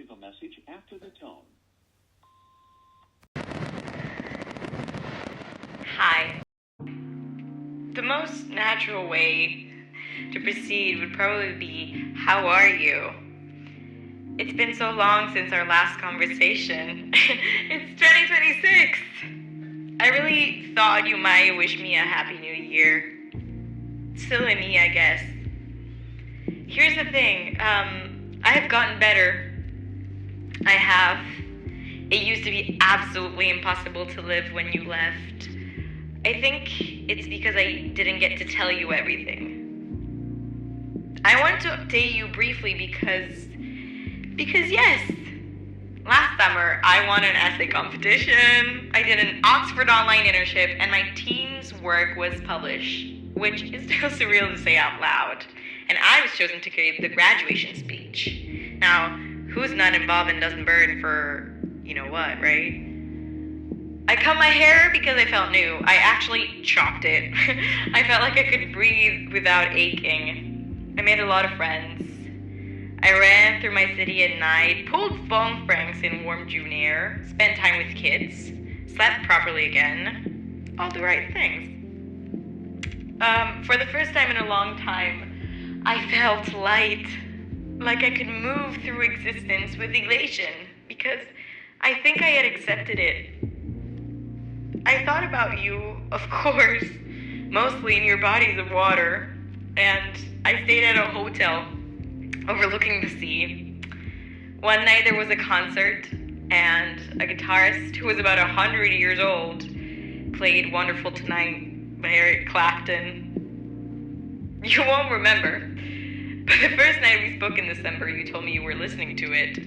leave a message after the tone. Hi. The most natural way to proceed would probably be, how are you? It's been so long since our last conversation. It's 2026. I really thought you might wish me a happy new year. Silly me, I guess. Here's the thing. I have gotten better. I have. It used to be absolutely impossible to live when you left. I think it's because I didn't get to tell you everything. I wanted to update you briefly because yes, last summer I won an essay competition, I did an Oxford online internship, and my team's work was published, which is still surreal to say out loud. And I was chosen to create the graduation speech. Now, who's not involved and doesn't burn for you know what, right? I cut my hair because I felt new. I actually chopped it. I felt like I could breathe without aching. I made a lot of friends. I ran through my city at night, pulled phone pranks in warm June air, spent time with kids, slept properly again, all the right things. For the first time in a long time, I felt light, like I could move through existence with elation, because I think I had accepted it. I thought about you, of course, mostly in your bodies of water, and I stayed at a hotel overlooking the sea. One night there was a concert, and a guitarist who was about 100 years old played Wonderful Tonight by Eric Clapton. You won't remember, but the first night we spoke in December, you told me you were listening to it.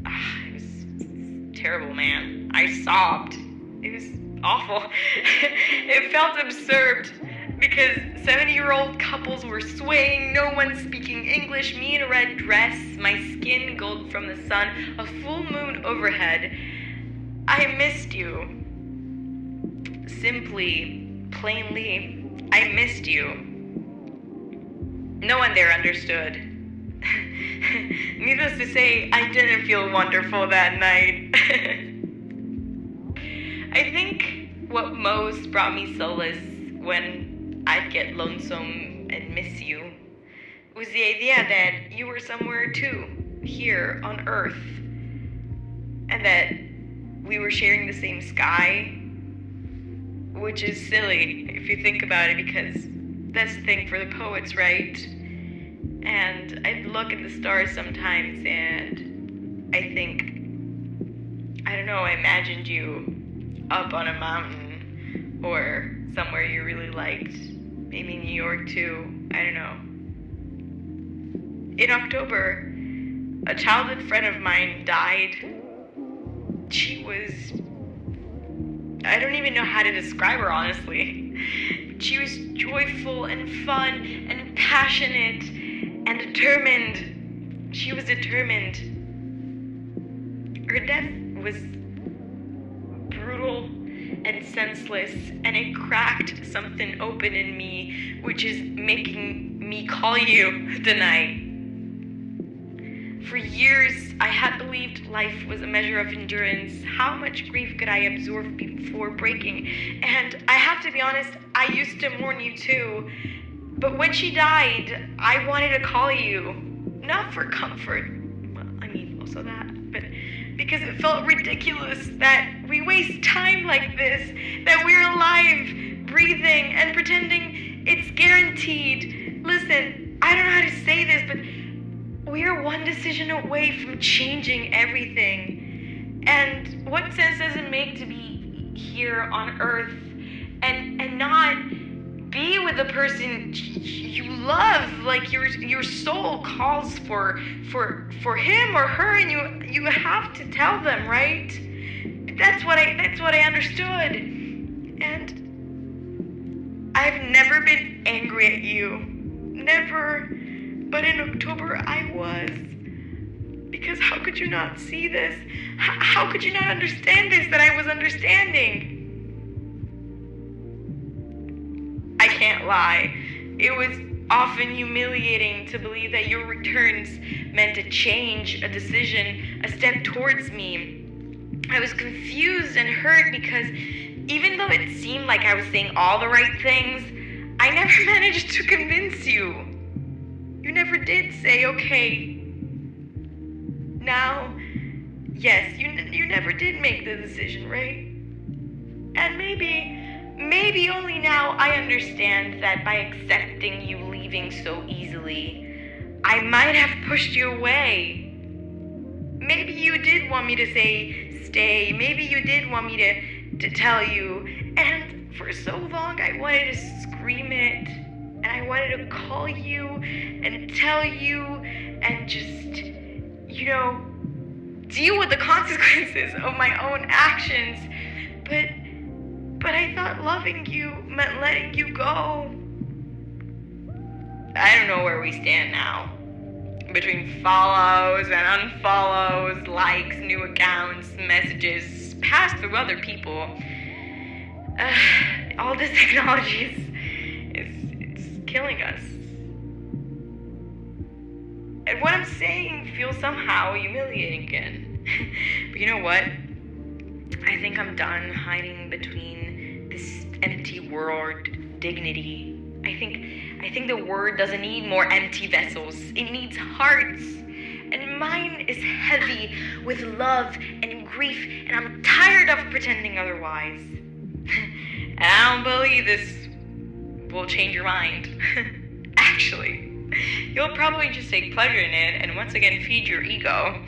It was terrible, man. I sobbed. It was awful. It felt absurd because 70-year-old couples were swaying, no one speaking English, me in a red dress, my skin gold from the sun, a full moon overhead. I missed you. Simply, plainly, I missed you. No one there understood. Needless to say, I didn't feel wonderful that night. I think what most brought me solace when I'd get lonesome and miss you was the idea that you were somewhere too, here on Earth, and that we were sharing the same sky, which is silly if you think about it, because that's the thing for the poets, right? And I'd look at the stars sometimes and I think, I don't know, I imagined you up on a mountain or somewhere you really liked, maybe New York too, I don't know. In October, a childhood friend of mine died. She was, I don't even know how to describe her, honestly. She was joyful and fun and passionate and determined. She was determined. Her death was brutal and senseless, and it cracked something open in me, which is making me call you tonight. For years, I had believed life was a measure of endurance. How much grief could I absorb before breaking? And I have to be honest, I used to mourn you too. But when she died, I wanted to call you. Not for comfort. Well, I mean, also that. But because it felt ridiculous that we waste time like this. That we're alive, breathing, and pretending it's guaranteed. Listen, I don't know how to say this, but we are one decision away from changing everything. And what sense does it make to be here on Earth and not be with the person you love? Like your soul calls for him or her, and you have to tell them, right? That's what I understood. And I've never been angry at you. Never. But in October, I was. Because how could you not see this? How could you not understand this, that I was understanding? I can't lie. It was often humiliating to believe that your returns meant a change, a decision, a step towards me. I was confused and hurt because even though it seemed like I was saying all the right things, I never managed to convince you. You never did say, okay. Now, yes, you never did make the decision, right? And maybe only now I understand that by accepting you leaving so easily, I might have pushed you away. Maybe you did want me to say stay. Maybe you did want me to tell you. And for so long I wanted to scream it. And I wanted to call you and tell you and just, deal with the consequences of my own actions. But I thought loving you meant letting you go. I don't know where we stand now. Between follows and unfollows, likes, new accounts, messages passed through other people. All this technology it's killing us. And what I'm saying feels somehow humiliating again. But you know what? I think I'm done hiding between this empty word, dignity. I think the word doesn't need more empty vessels. It needs hearts. And mine is heavy with love and grief, and I'm tired of pretending otherwise. And I don't believe this will change your mind. Actually, you'll probably just take pleasure in it and once again feed your ego.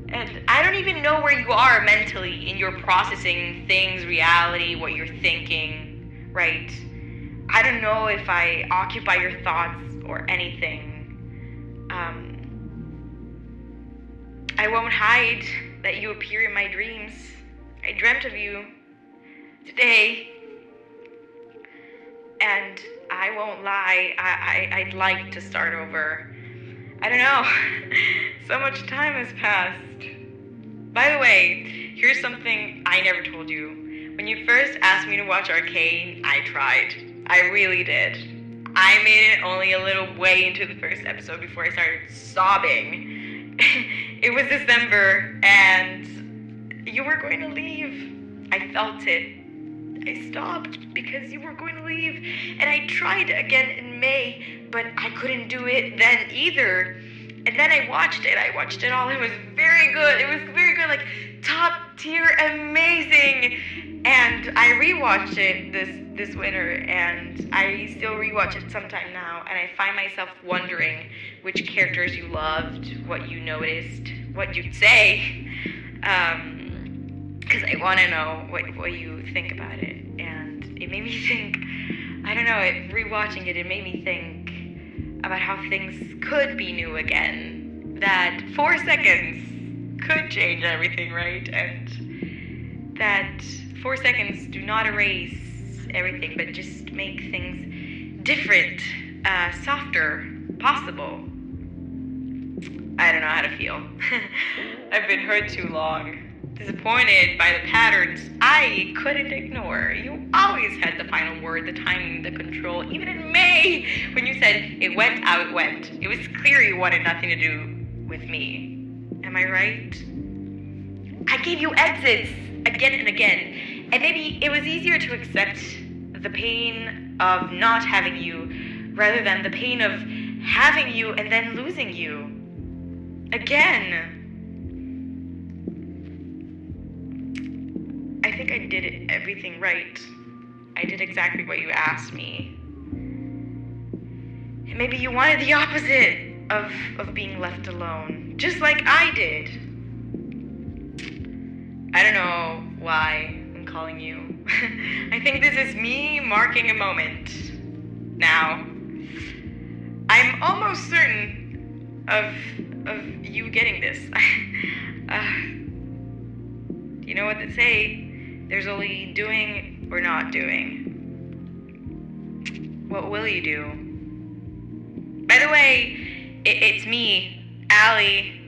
And I don't even know where you are mentally in your processing things, reality, what you're thinking, right? I don't know if I occupy your thoughts or anything. I won't hide that you appear in my dreams. I dreamt of you today. And I won't lie, I'd like to start over. I don't know. So much time has passed. By the way, here's something I never told you. When you first asked me to watch Arcane, I tried. I really did. I made it only a little way into the first episode before I started sobbing. It was December, and you were going to leave. I felt it. I stopped because you were going to leave, and I tried again in May, but I couldn't do it then either. And then I watched it all. It was very good. Like top tier, amazing. And I rewatched it this winter, and I still rewatch it sometime now, and I find myself wondering which characters you loved, what you noticed, what you'd say, because I want to know what you think about it. And it made me think, I don't know, rewatching it made me think about how things could be new again, that 4 seconds could change everything, right? And that 4 seconds do not erase everything, but just make things different, softer, possible. I don't know how to feel. I've been hurt too long. Disappointed by the patterns I couldn't ignore. You always had the final word, the timing, the control. Even in May, when you said it went how it went, it was clear you wanted nothing to do with me. Am I right? I gave you exits again and again, and maybe it was easier to accept the pain of not having you rather than the pain of having you and then losing you. Again. I think I did everything right. I did exactly what you asked me. And maybe you wanted the opposite of being left alone, just like I did. I don't know why I'm calling you. I think this is me marking a moment. Now, I'm almost certain of you getting this. You know what they say? There's only doing or not doing. What will you do? By the way, it's me, Allie.